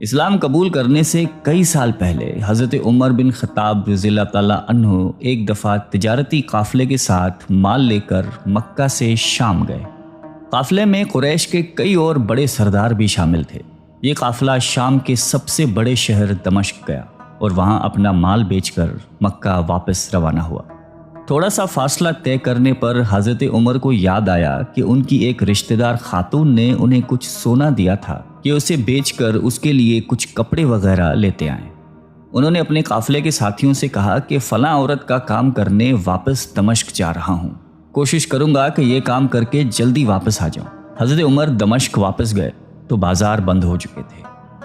اسلام قبول کرنے سے کئی سال پہلے حضرت عمر بن خطاب رضی اللہ تعالیٰ عنہ ایک دفعہ تجارتی قافلے کے ساتھ مال لے کر مکہ سے شام گئے۔ قافلے میں قریش کے کئی اور بڑے سردار بھی شامل تھے۔ یہ قافلہ شام کے سب سے بڑے شہر دمشق گیا اور وہاں اپنا مال بیچ کر مکہ واپس روانہ ہوا۔ تھوڑا سا فاصلہ طے کرنے پر حضرت عمر کو یاد آیا کہ ان کی ایک رشتہ دار خاتون نے انہیں کچھ سونا دیا تھا کہ اسے بیچ کر اس کے لیے کچھ کپڑے وغیرہ لیتے آئیں۔ انہوں نے اپنے قافلے کے ساتھیوں سے کہا کہ فلاں عورت کا کام کرنے واپس دمشق جا رہا ہوں، کوشش کروں گا کہ یہ کام کر کے جلدی واپس آ جاؤں۔ حضرت عمر دمشق واپس گئے تو بازار بند ہو چکے تھے۔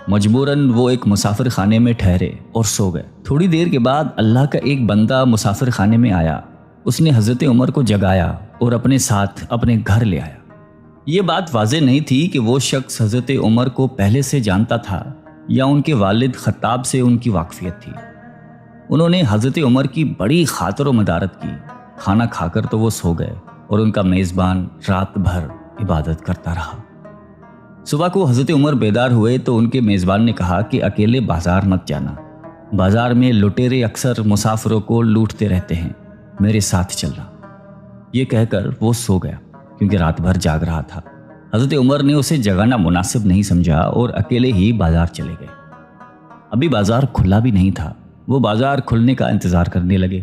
مجبوراً وہ ایک مسافر خانے میں ٹھہرے اور سو گئے۔ تھوڑی دیر کے بعد اللہ کا ایک بندہ مسافر خانے میں آیا۔ اس نے حضرت عمر کو جگایا اور اپنے ساتھ اپنے گھر لے آیا۔ یہ بات واضح نہیں تھی کہ وہ شخص حضرت عمر کو پہلے سے جانتا تھا یا ان کے والد خطاب سے ان کی واقفیت تھی۔ انہوں نے حضرت عمر کی بڑی خاطر و مدارت کی۔ کھانا کھا کر تو وہ سو گئے اور ان کا میزبان رات بھر عبادت کرتا رہا۔ صبح کو حضرت عمر بیدار ہوئے تو ان کے میزبان نے کہا کہ اکیلے بازار مت جانا، بازار میں لٹیرے اکثر مسافروں کو لوٹتے رہتے ہیں، میرے ساتھ چلنا۔ یہ کہہ کر وہ سو گیا کیونکہ رات بھر جاگ رہا تھا۔ حضرت عمر نے اسے جگانا مناسب نہیں سمجھا اور اکیلے ہی بازار چلے گئے۔ ابھی بازار کھلا بھی نہیں تھا، وہ بازار کھلنے کا انتظار کرنے لگے۔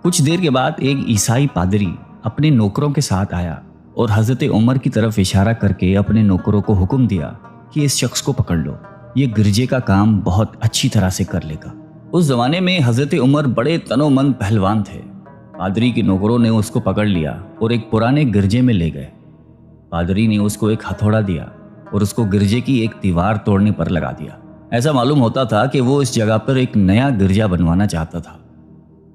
کچھ دیر کے بعد ایک عیسائی پادری اپنے نوکروں کے ساتھ آیا اور حضرت عمر کی طرف اشارہ کر کے اپنے نوکروں کو حکم دیا کہ اس شخص کو پکڑ لو، یہ گرجے کا کام بہت اچھی طرح سے کر لے گا۔ اس زمانے میں حضرت عمر بڑے تنومند پہلوان تھے۔ پادری کے نوکروں نے اس کو پکڑ لیا اور ایک پرانے گرجے میں لے گئے۔ پادری نے اس کو ایک ہتھوڑا دیا اور اس کو گرجے کی ایک دیوار توڑنے پر لگا دیا۔ ایسا معلوم ہوتا تھا کہ وہ اس جگہ پر ایک نیا گرجا بنوانا چاہتا تھا۔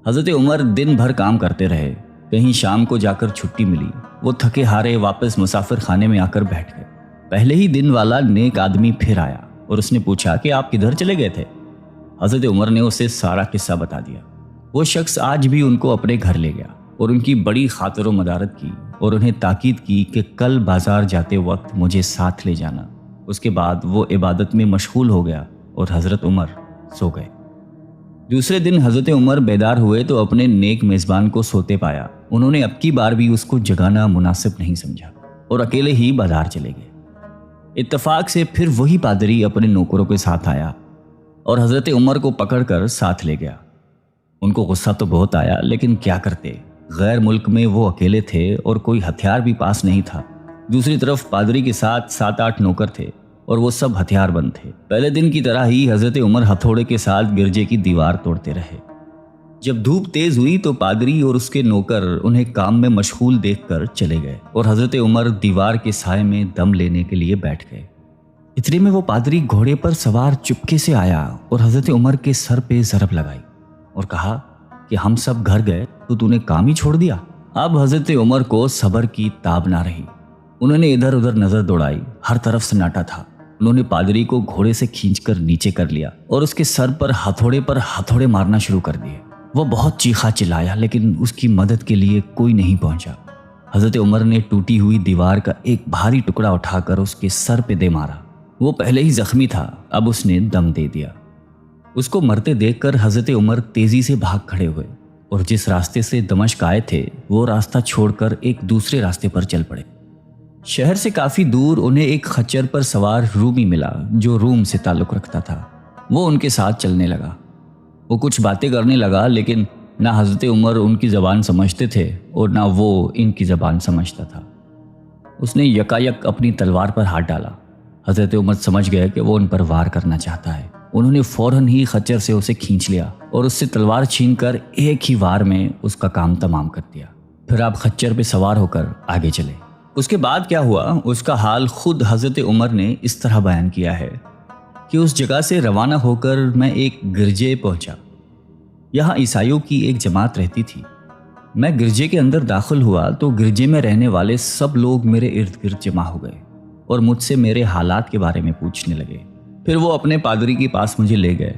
حضرت عمر دن بھر کام کرتے رہے۔ کہیں شام کو جا کر چھٹی ملی، وہ تھکے ہارے واپس مسافر خانے میں آ کر بیٹھ گئے۔ پہلے ہی دن والا نیک آدمی پھر آیا اور اس نے پوچھا کہ آپ کدھر چلے گئے تھے؟ حضرت عمر نے اسے سارا قصہ بتا دیا۔ وہ شخص آج بھی ان کو اپنے گھر لے گیا اور ان کی بڑی خاطر و مدارت کی اور انہیں تاکید کی کہ کل بازار جاتے وقت مجھے ساتھ لے جانا۔ اس کے بعد وہ عبادت میں مشغول ہو گیا اور حضرت عمر سو گئے۔ دوسرے دن حضرت عمر بیدار ہوئے تو اپنے نیک میزبان کو سوتے پایا۔ انہوں نے اب کی بار بھی اس کو جگانا مناسب نہیں سمجھا اور اکیلے ہی بازار چلے گئے۔ اتفاق سے پھر وہی پادری اپنے نوکروں کے ساتھ آیا اور حضرت عمر کو پکڑ کر ساتھ لے گیا۔ ان کو غصہ تو بہت آیا، لیکن کیا کرتے، غیر ملک میں وہ اکیلے تھے اور کوئی ہتھیار بھی پاس نہیں تھا۔ دوسری طرف پادری کے ساتھ 7-8 نوکر تھے اور وہ سب ہتھیار بند تھے۔ پہلے دن کی طرح ہی حضرت عمر ہتھوڑے کے ساتھ گرجے کی دیوار توڑتے رہے۔ جب دھوپ تیز ہوئی تو پادری اور اس کے نوکر انہیں کام میں مشغول دیکھ کر چلے گئے اور حضرت عمر دیوار کے سائے میں دم لینے کے لیے بیٹھ گئے۔ اتنے میں وہ پادری گھوڑے پر سوار چپکے سے آیا اور حضرت عمر کے سر پہ ضرب لگائی اور کہا کہ ہم سب گھر گئے تو نے کام ہی چھوڑ دیا۔ اب حضرت عمر کو صبر کی تاب نہ رہی۔ انہوں نے ادھر ادھر نظر دوڑائی، ہر طرف سناٹا تھا۔ انہوں نے پادری کو گھوڑے سے کھینچ کر نیچے کر لیا اور اس کے سر پر ہتھوڑے مارنا شروع کر دیے۔ وہ بہت چیخا چلایا لیکن اس کی مدد کے لیے کوئی نہیں پہنچا۔ حضرت عمر نے ٹوٹی ہوئی دیوار کا ایک بھاری ٹکڑا اٹھا کر اس کے سر پہ دے مارا۔ وہ پہلے ہی زخمی تھا، اب اس نے دم دے دیا۔ اس کو مرتے دیکھ کر حضرت عمر تیزی سے بھاگ کھڑے ہوئے اور جس راستے سے دمشق آئے تھے وہ راستہ چھوڑ کر ایک دوسرے راستے پر چل پڑے۔ شہر سے کافی دور انہیں ایک خچر پر سوار رومی ملا جو روم سے تعلق رکھتا تھا۔ وہ ان کے ساتھ چلنے لگا۔ وہ کچھ باتیں کرنے لگا لیکن نہ حضرت عمر ان کی زبان سمجھتے تھے اور نہ وہ ان کی زبان سمجھتا تھا۔ اس نے یکایک اپنی تلوار پر ہاتھ ڈالا۔ حضرت عمر سمجھ گئے کہ وہ ان پر وار کرنا چاہتا ہے۔ انہوں نے فوراً ہی خچر سے اسے کھینچ لیا اور اس سے تلوار چھین کر ایک ہی وار میں اس کا کام تمام کر دیا۔ پھر آپ خچر پہ سوار ہو کر آگے چلے۔ اس کے بعد کیا ہوا اس کا حال خود حضرت عمر نے اس طرح بیان کیا ہے کہ اس جگہ سے روانہ ہو کر میں ایک گرجے پہنچا۔ یہاں عیسائیوں کی ایک جماعت رہتی تھی۔ میں گرجے کے اندر داخل ہوا تو گرجے میں رہنے والے سب لوگ میرے ارد گرد جمع ہو گئے اور مجھ سے میرے حالات کے بارے میں پوچھنے لگے۔ پھر وہ اپنے پادری کے پاس مجھے لے گئے۔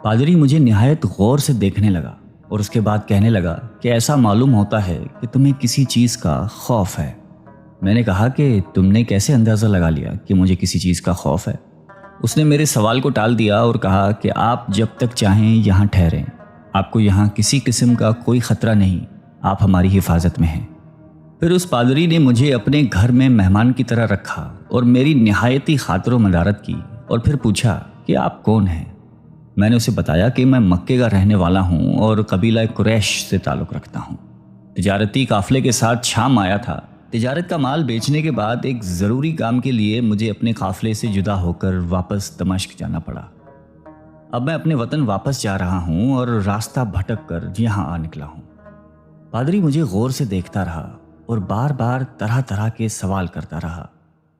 پادری مجھے نہایت غور سے دیکھنے لگا اور اس کے بعد کہنے لگا کہ ایسا معلوم ہوتا ہے کہ تمہیں کسی چیز کا خوف ہے۔ میں نے کہا کہ تم نے کیسے اندازہ لگا لیا کہ مجھے کسی چیز کا خوف ہے؟ اس نے میرے سوال کو ٹال دیا اور کہا کہ آپ جب تک چاہیں یہاں ٹھہریں، آپ کو یہاں کسی قسم کا کوئی خطرہ نہیں، آپ ہماری حفاظت میں ہیں۔ پھر اس پادری نے مجھے اپنے گھر میں مہمان کی طرح رکھا اور میری نہایتی خاطر و مدارت کی، اور پھر پوچھا کہ آپ کون ہیں؟ میں نے اسے بتایا کہ میں مکے کا رہنے والا ہوں اور قبیلہ قریش سے تعلق رکھتا ہوں۔ تجارتی قافلے کے ساتھ شام آیا تھا۔ تجارت کا مال بیچنے کے بعد ایک ضروری کام کے لیے مجھے اپنے قافلے سے جدا ہو کر واپس دمشق جانا پڑا۔ اب میں اپنے وطن واپس جا رہا ہوں اور راستہ بھٹک کر یہاں آ نکلا ہوں۔ پادری مجھے غور سے دیکھتا رہا اور بار بار طرح طرح کے سوال کرتا رہا۔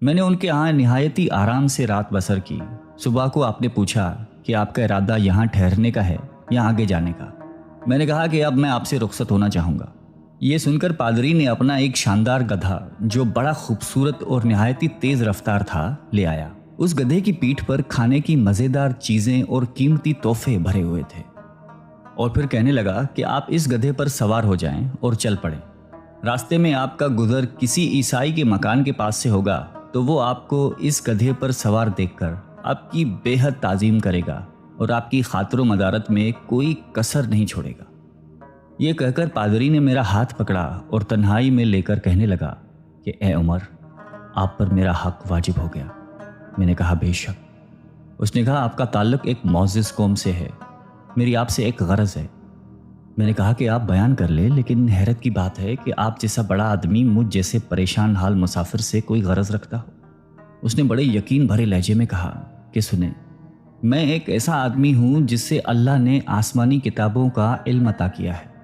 میں نے ان کے ہاں نہایتی آرام سے رات بسر کی۔ صبح کو آپ نے پوچھا کہ آپ کا ارادہ یہاں ٹھہرنے کا ہے یا آگے جانے کا؟ میں نے کہا کہ اب میں آپ سے رخصت ہونا چاہوں گا۔ یہ سن کر پادری نے اپنا ایک شاندار گدھا جو بڑا خوبصورت اور نہایتی تیز رفتار تھا لے آیا۔ اس گدھے کی پیٹھ پر کھانے کی مزیدار چیزیں اور قیمتی تحفے بھرے ہوئے تھے، اور پھر کہنے لگا کہ آپ اس گدھے پر سوار ہو جائیں اور چل پڑیں۔ راستے میں آپ کا گزر کسی عیسائی کے مکان کے پاس سے ہوگا تو وہ آپ کو اس گدھے پر سوار دیکھ کر آپ کی بے حد تعظیم کرے گا اور آپ کی خاطر و مدارت میں کوئی کسر نہیں چھوڑے گا۔ یہ کہہ کر پادری نے میرا ہاتھ پکڑا اور تنہائی میں لے کر کہنے لگا کہ اے عمر، آپ پر میرا حق واجب ہو گیا۔ میں نے کہا بے شک۔ اس نے کہا آپ کا تعلق ایک معزز قوم سے ہے، میری آپ سے ایک غرض ہے۔ میں نے کہا کہ آپ بیان کر لیں، لیکن حیرت کی بات ہے کہ آپ جیسا بڑا آدمی مجھ جیسے پریشان حال مسافر سے کوئی غرض رکھتا ہو۔ اس نے بڑے یقین بھرے لہجے میں کہا کہ سنیں، میں ایک ایسا آدمی ہوں جس سے اللہ نے آسمانی کتابوں کا علم عطا کیا ہے۔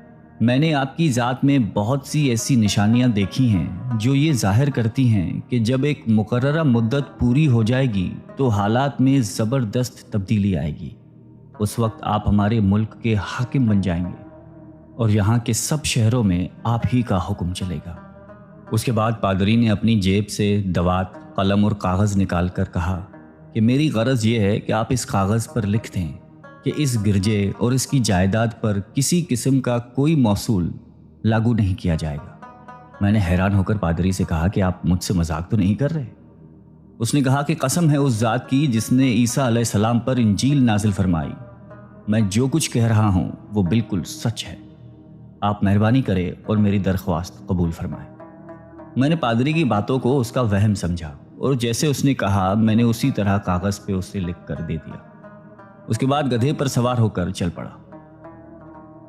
میں نے آپ کی ذات میں بہت سی ایسی نشانیاں دیکھی ہیں جو یہ ظاہر کرتی ہیں کہ جب ایک مقررہ مدت پوری ہو جائے گی تو حالات میں زبردست تبدیلی آئے گی۔ اس وقت آپ ہمارے ملک کے حاکم بن جائیں گے اور یہاں کے سب شہروں میں آپ ہی کا حکم چلے گا۔ اس کے بعد پادری نے اپنی جیب سے دوات، قلم اور کاغذ نکال کر کہا کہ میری غرض یہ ہے کہ آپ اس کاغذ پر لکھ دیں کہ اس گرجے اور اس کی جائیداد پر کسی قسم کا کوئی موصول لاگو نہیں کیا جائے گا۔ میں نے حیران ہو کر پادری سے کہا کہ آپ مجھ سے مذاق تو نہیں کر رہے؟ اس نے کہا کہ قسم ہے اس ذات کی جس نے عیسیٰ علیہ السلام پر انجیل نازل فرمائی، میں جو کچھ کہہ رہا ہوں وہ بالکل سچ ہے۔ آپ مہربانی کریں اور میری درخواست قبول فرمائیں۔ میں نے پادری کی باتوں کو اس کا وہم سمجھا اور جیسے اس نے کہا میں نے اسی طرح کاغذ پہ اسے لکھ کر دے دیا۔ اس کے بعد گدھے پر سوار ہو کر چل پڑا۔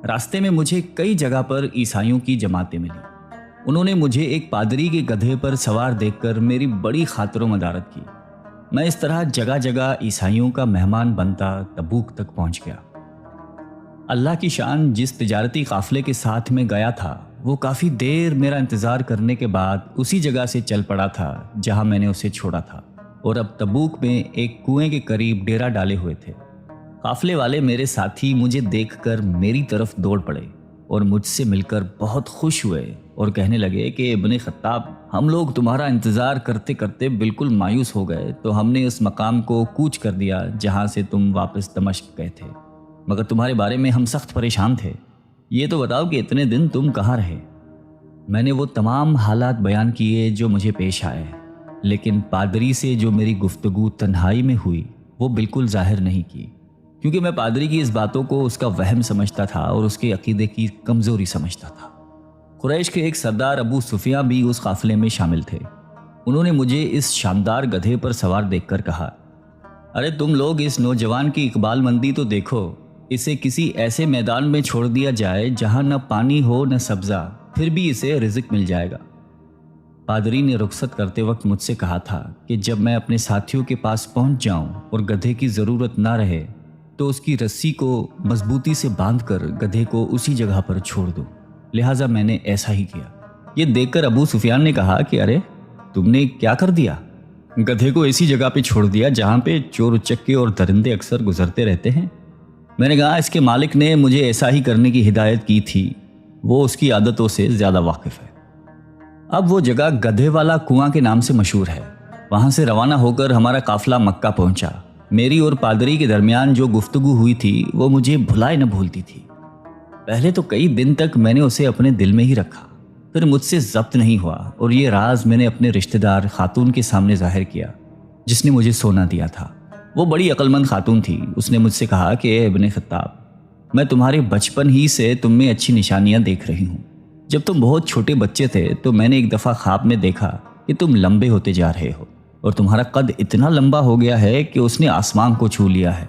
راستے میں مجھے کئی جگہ پر عیسائیوں کی جماعتیں ملی۔ انہوں نے مجھے ایک پادری کے گدھے پر سوار دیکھ کر میری بڑی خاطر و مدارت کی۔ میں اس طرح جگہ جگہ عیسائیوں کا مہمان بنتا تبوک تک پہنچ گیا۔ اللہ کی شان، جس تجارتی قافلے کے ساتھ میں گیا تھا وہ کافی دیر میرا انتظار کرنے کے بعد اسی جگہ سے چل پڑا تھا جہاں میں نے اسے چھوڑا تھا، اور اب تبوک میں ایک کنویں کے قریب ڈیرا ڈالے ہوئے تھے۔ قافلے والے میرے ساتھی مجھے دیکھ کر میری طرف دوڑ پڑے اور مجھ سے مل کر بہت خوش ہوئے اور کہنے لگے کہ ابن خطاب، ہم لوگ تمہارا انتظار کرتے کرتے بالکل مایوس ہو گئے تو ہم نے اس مقام کو کوچ کر دیا جہاں سے تم واپس دمشق گئے تھے، مگر تمہارے بارے میں ہم سخت پریشان تھے۔ یہ تو بتاؤ کہ اتنے دن تم کہاں رہے؟ میں نے وہ تمام حالات بیان کیے جو مجھے پیش آئے، لیکن پادری سے جو میری گفتگو تنہائی میں ہوئی وہ بالکل ظاہر نہیں کی، کیونکہ میں پادری کی اس باتوں کو اس کا وہم سمجھتا تھا اور اس کے عقیدے کی کمزوری سمجھتا تھا۔ قریش کے ایک سردار ابو سفیان بھی اس قافلے میں شامل تھے۔ انہوں نے مجھے اس شاندار گدھے پر سوار دیکھ کر کہا، ارے تم لوگ اس نوجوان کی اقبال مندی تو دیکھو، اسے کسی ایسے میدان میں چھوڑ دیا جائے جہاں نہ پانی ہو نہ سبزہ، پھر بھی اسے رزق مل جائے گا۔ پادری نے رخصت کرتے وقت مجھ سے کہا تھا کہ جب میں اپنے ساتھیوں کے پاس پہنچ جاؤں اور گدھے کی ضرورت نہ رہے تو اس کی رسی کو مضبوطی سے باندھ کر گدھے کو اسی جگہ پر چھوڑ دو، لہٰذا میں نے ایسا ہی کیا۔ یہ دیکھ کر ابو سفیان نے کہا کہ ارے تم نے کیا کر دیا؟ گدھے کو ایسی جگہ پہ چھوڑ دیا جہاں پہ چور اچکے اور درندے اکثر گزرتے رہتے ہیں۔ میں نے کہا اس کے مالک نے مجھے ایسا ہی کرنے کی ہدایت کی تھی، وہ اس کی عادتوں سے زیادہ واقف ہے۔ اب وہ جگہ گدھے والا کنواں کے نام سے مشہور ہے۔ وہاں سے روانہ ہو کر ہمارا قافلہ مکہ پہنچا۔ میری اور پادری کے درمیان جو گفتگو ہوئی تھی وہ مجھے بھلائے نہ بھولتی تھی۔ پہلے تو کئی دن تک میں نے اسے اپنے دل میں ہی رکھا، پھر مجھ سے ضبط نہیں ہوا اور یہ راز میں نے اپنے رشتہ دار خاتون کے سامنے ظاہر کیا جس نے مجھے سونا دیا تھا۔ وہ بڑی عقل مند خاتون تھی۔ اس نے مجھ سے کہا کہ اے ابن خطاب، میں تمہارے بچپن ہی سے تم میں اچھی نشانیاں دیکھ رہی ہوں۔ جب تم بہت چھوٹے بچے تھے تو میں نے ایک دفعہ خواب میں دیکھا کہ تم لمبے ہوتے جا رہے ہو اور تمہارا قد اتنا لمبا ہو گیا ہے کہ اس نے آسمان کو چھو لیا ہے۔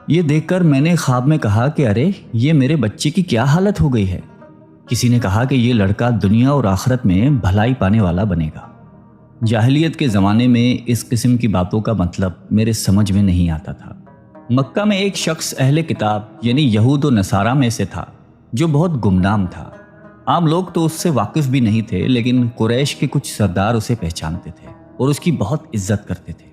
یہ دیکھ کر میں نے خواب میں کہا کہ ارے یہ میرے بچے کی کیا حالت ہو گئی ہے۔ کسی نے کہا کہ یہ لڑکا دنیا اور آخرت میں بھلائی پانے والا بنے گا۔ جاہلیت کے زمانے میں اس قسم کی باتوں کا مطلب میرے سمجھ میں نہیں آتا تھا۔ مکہ میں ایک شخص اہل کتاب یعنی یہود و نصارہ میں سے تھا جو بہت گمنام تھا۔ عام لوگ تو اس سے واقف بھی نہیں تھے، لیکن قریش کے کچھ سردار اسے پہچانتے تھے اور اس کی بہت عزت کرتے تھے۔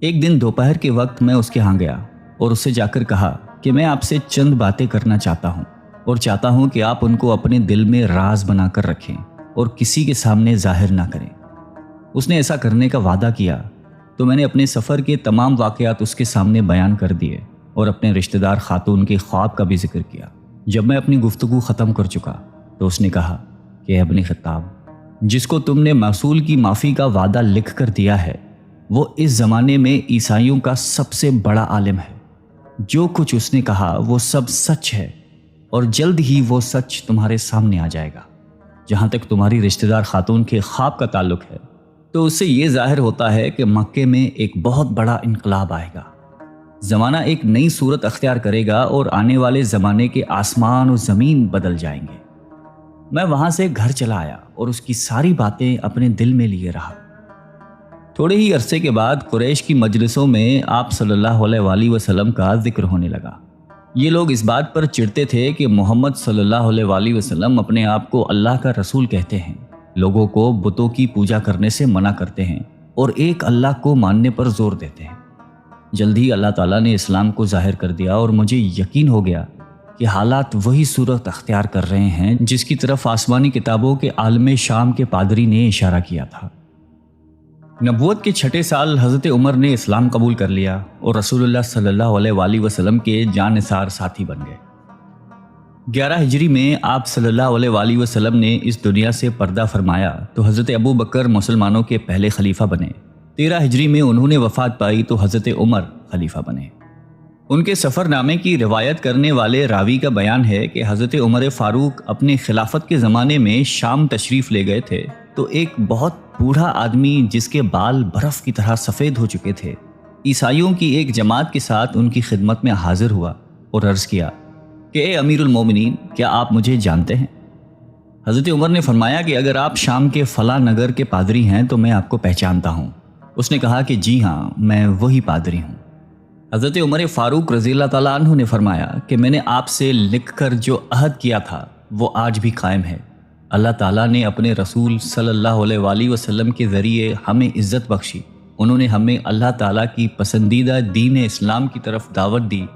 ایک دن دوپہر کے وقت میں اس کے ہاں گیا اور اسے جا کر کہا کہ میں آپ سے چند باتیں کرنا چاہتا ہوں اور چاہتا ہوں کہ آپ ان کو اپنے دل میں راز بنا کر رکھیں اور کسی کے سامنے ظاہر نہ کریں۔ اس نے ایسا کرنے کا وعدہ کیا تو میں نے اپنے سفر کے تمام واقعات اس کے سامنے بیان کر دیے اور اپنے رشتہ دار خاتون کے خواب کا بھی ذکر کیا۔ جب میں اپنی گفتگو ختم کر چکا تو اس نے کہا کہ ابن خطاب، جس کو تم نے موصول کی معافی کا وعدہ لکھ کر دیا ہے وہ اس زمانے میں عیسائیوں کا سب سے بڑا عالم ہے۔ جو کچھ اس نے کہا وہ سب سچ ہے اور جلد ہی وہ سچ تمہارے سامنے آ جائے گا۔ جہاں تک تمہاری رشتہ دار خاتون کے خواب کا تعلق ہے تو اس سے یہ ظاہر ہوتا ہے کہ مکے میں ایک بہت بڑا انقلاب آئے گا۔ زمانہ ایک نئی صورت اختیار کرے گا اور آنے والے زمانے کے آسمان و زمین بدل جائیں گے۔ میں وہاں سے گھر چلا آیا اور اس کی ساری باتیں اپنے دل میں لیے رہا۔ تھوڑے ہی عرصے کے بعد قریش کی مجلسوں میں آپ صلی اللہ علیہ وآلہ وسلم کا ذکر ہونے لگا۔ یہ لوگ اس بات پر چڑھتے تھے کہ محمد صلی اللہ علیہ وآلہ وسلم اپنے آپ کو اللہ کا رسول کہتے ہیں، لوگوں کو بتوں کی پوجا کرنے سے منع کرتے ہیں اور ایک اللہ کو ماننے پر زور دیتے ہیں۔ جلد ہی اللہ تعالیٰ نے اسلام کو ظاہر کر دیا اور مجھے یقین ہو گیا کہ حالات وہی صورت اختیار کر رہے ہیں جس کی طرف آسمانی کتابوں کے عالم شام کے پادری نے اشارہ کیا تھا۔ نبوت کے چھٹے سال حضرت عمر نے اسلام قبول کر لیا اور رسول اللہ صلی اللہ علیہ وآلہ وسلم کے جان نثار ساتھی بن گئے۔ 11 ہجری میں آپ صلی اللہ علیہ وآلہ وسلم نے اس دنیا سے پردہ فرمایا تو حضرت ابو بکر مسلمانوں کے پہلے خلیفہ بنے۔ 13 ہجری میں انہوں نے وفات پائی تو حضرت عمر خلیفہ بنے۔ ان کے سفر نامے کی روایت کرنے والے راوی کا بیان ہے کہ حضرت عمر فاروق اپنے خلافت کے زمانے میں شام تشریف لے گئے تھے تو ایک بہت بوڑھا آدمی جس کے بال برف کی طرح سفید ہو چکے تھے عیسائیوں کی ایک جماعت کے ساتھ ان کی خدمت میں حاضر ہوا اور عرض کیا کہ اے امیر المومنین، کیا آپ مجھے جانتے ہیں؟ حضرت عمر نے فرمایا کہ اگر آپ شام کے فلاں نگر کے پادری ہیں تو میں آپ کو پہچانتا ہوں۔ اس نے کہا کہ جی ہاں، میں وہی پادری ہوں۔ حضرت عمر فاروق رضی اللہ تعالیٰ عنہ نے فرمایا کہ میں نے آپ سے لکھ کر جو عہد کیا تھا وہ آج بھی قائم ہے۔ اللہ تعالیٰ نے اپنے رسول صلی اللہ علیہ وآلہ وسلم کے ذریعے ہمیں عزت بخشی۔ انہوں نے ہمیں اللہ تعالیٰ کی پسندیدہ دین اسلام کی طرف دعوت دی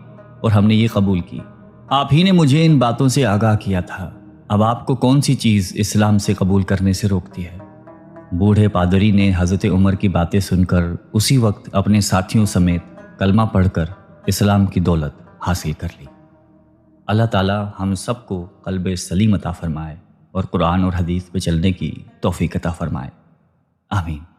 اور ہم نے یہ قبول کی۔ آپ ہی نے مجھے ان باتوں سے آگاہ کیا تھا۔ اب آپ کو کون سی چیز اسلام سے قبول کرنے سے روکتی ہے؟ بوڑھے پادری نے حضرت عمر کی باتیں سن کر اسی وقت اپنے ساتھیوں سمیت کلمہ پڑھ کر اسلام کی دولت حاصل کر لی۔ اللہ تعالیٰ ہم سب کو قلب سلیم عطا فرمائے اور قرآن اور حدیث پہ چلنے کی توفیق عطا فرمائے۔ آمین۔